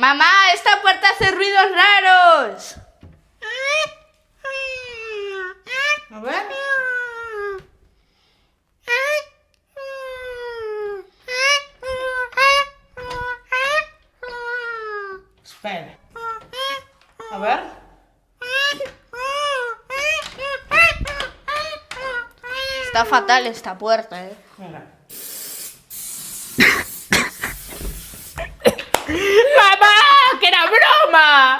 Mamá, esta puerta hace ruidos raros. A ver. Espera. A ver. Está fatal esta puerta, Mira. ¡Mamá! ¡Que era broma!